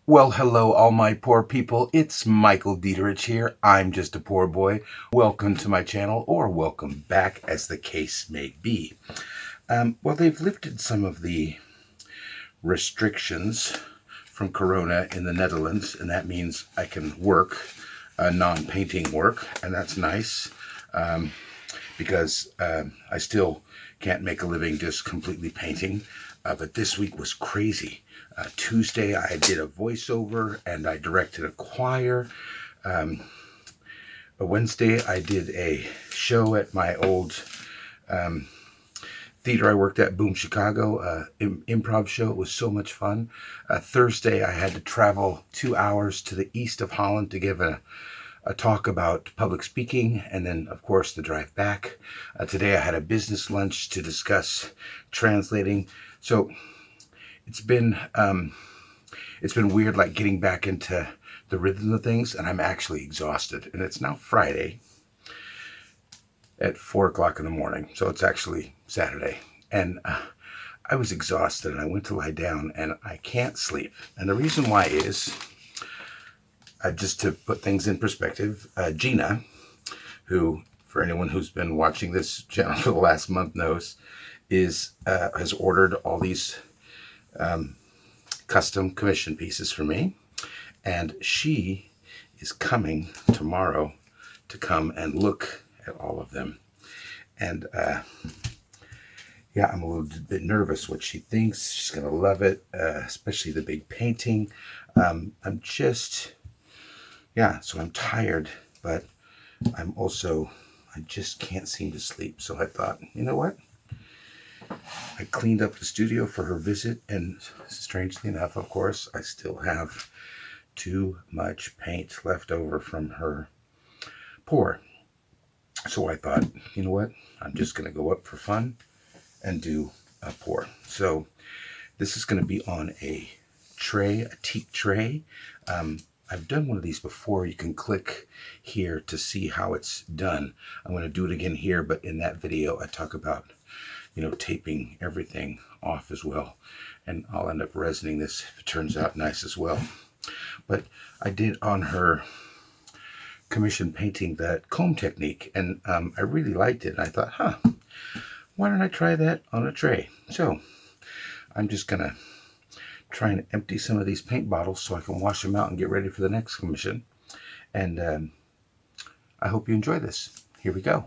Well, hello, all my poor people. It's Michael Dieterich here. I'm just a poor boy. Welcome to my channel, or welcome back, as the case may be. Well, they've lifted some of the restrictions from Corona in the Netherlands, and that means I can work non-painting work, and that's nice because I still can't make a living just completely painting. But this week was crazy. Tuesday I did a voiceover and I directed a choir. Wednesday I did a show at my old theater I worked at, Boom Chicago, improv show. It was so much fun. Thursday I had to travel 2 hours to the east of Holland to give a talk about public speaking, and then of course the drive back. Today I had a business lunch to discuss translating. So it's been weird, like getting back into the rhythm of things, and I'm actually exhausted. And it's now Friday at 4 o'clock in the morning, so it's actually Saturday, and I was exhausted, and I went to lie down, and I can't sleep. And the reason why is, just to put things in perspective, Gina, who, for anyone who's been watching this channel for the last month knows, has ordered all these custom commission pieces for me, and she is coming tomorrow to come and look at all of them. And yeah, I'm a little bit nervous what she thinks. She's gonna love it, especially the big painting. So I'm tired, but I just can't seem to sleep. So I thought, you know what? I cleaned up the studio for her visit, and strangely enough, of course, I still have too much paint left over from her pour. So I thought, you know what? I'm just going to go up for fun and do a pour. So this is going to be on a tray, a teak tray. I've done one of these before. You can click here to see how it's done. I'm going to do it again here, but in that video I talk about, taping everything off as well. And I'll end up resining this if it turns out nice as well. But I did on her commission painting that comb technique, and I really liked it. I thought, why don't I try that on a tray? So I'm just going to try and empty some of these paint bottles so I can wash them out and get ready for the next commission. And I hope you enjoy this. Here we go.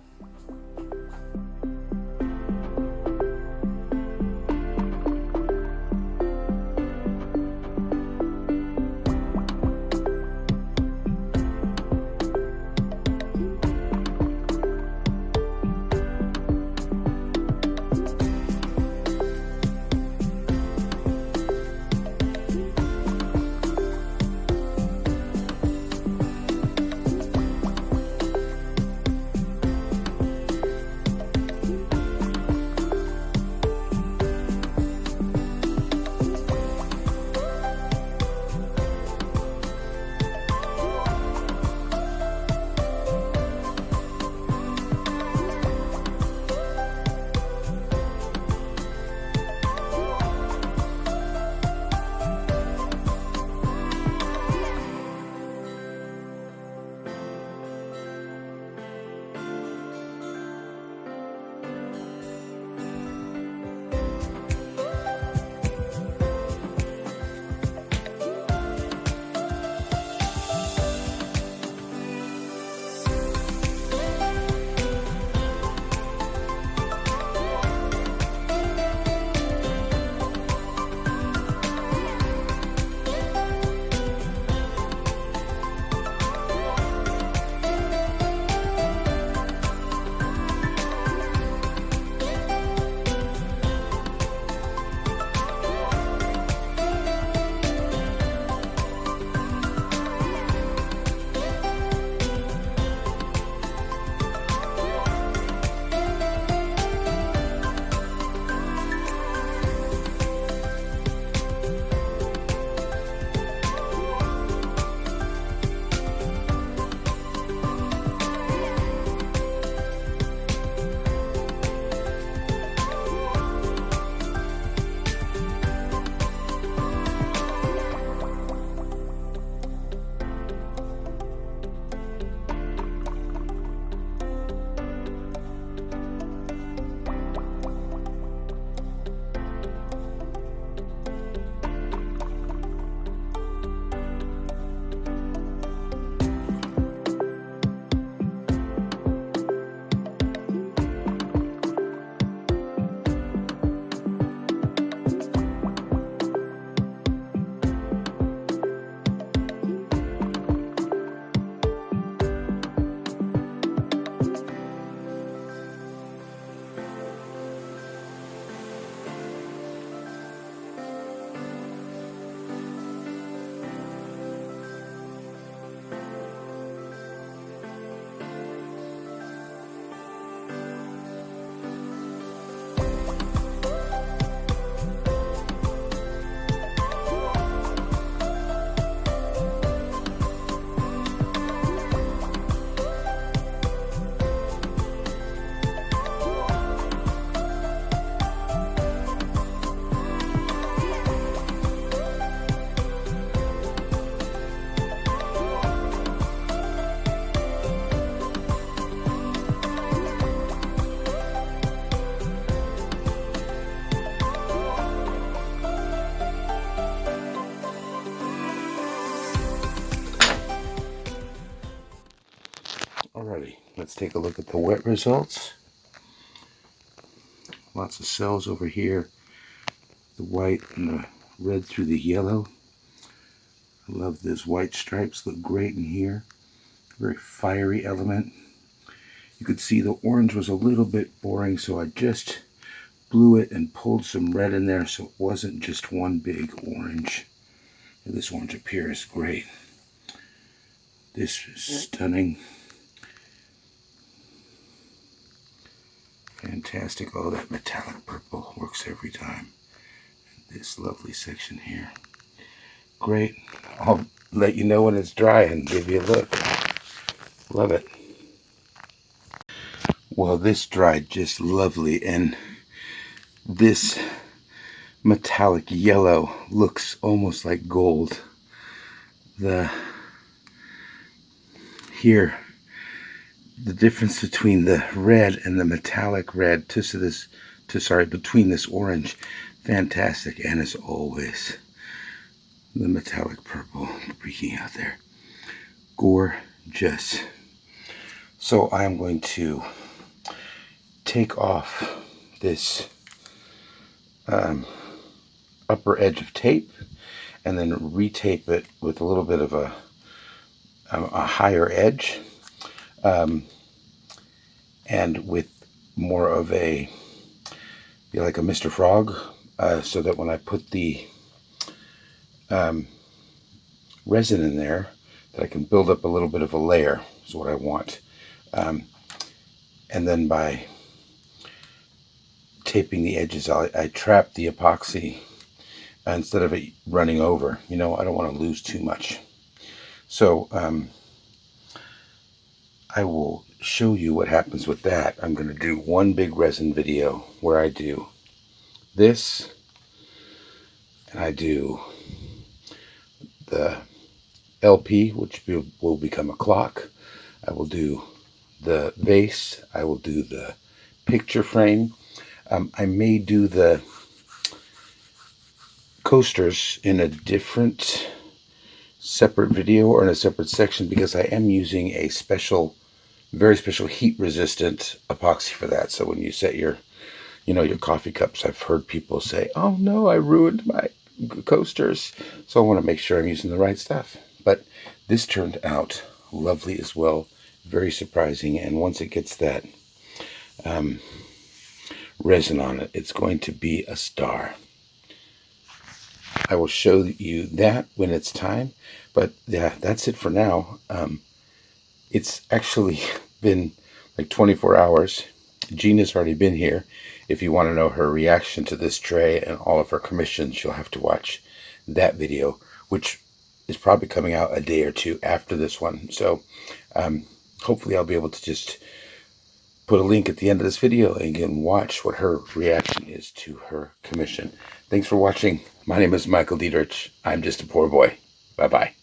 let's take a look at the wet results. Lots of cells over here. The white and the red through the yellow. I love those white stripes, look great in here. Very fiery element. You could see the orange was a little bit boring, so I just blew it and pulled some red in there so it wasn't just one big orange. And this orange up here is great. This is stunning. Fantastic. Oh, that metallic purple works every time. And this lovely section here. Great. I'll let you know when it's dry and give you a look. Love it. Well, this dried just lovely, and this metallic yellow looks almost like gold. Here, the difference between the red and the metallic red between this orange, fantastic. And as always, the metallic purple peeking out there, gorgeous. So I am going to take off this upper edge of tape and then retape it with a little bit of a higher edge, and with more of like a Mr. Frog, so that when I put the resin in there, that I can build up a little bit of a layer is what I want. And then by taping the edges, I trap the epoxy instead of it running over. I don't want to lose too much. So I will show you what happens with that. I'm going to do one big resin video where I do this, and I do the LP, which will become a clock. I will do the vase. I will do the picture frame. I may do the coasters in a different separate video or in a separate section, because I am using a very special heat resistant epoxy for that. So when you set your coffee cups, I've heard people say, oh no, I ruined my coasters. So I want to make sure I'm using the right stuff. But this turned out lovely as well. Very surprising. And once it gets that resin on it, it's going to be a star. I will show you that when it's time. But yeah, that's it for now. It's actually been like 24 hours. Gina's already been here. If you want to know her reaction to this tray and all of her commissions, you'll have to watch that video, which is probably coming out a day or two after this one. So hopefully I'll be able to just put a link at the end of this video and you can watch what her reaction is to her commission. Thanks for watching. My name is Michael Dietrich. I'm just a poor boy. Bye-bye.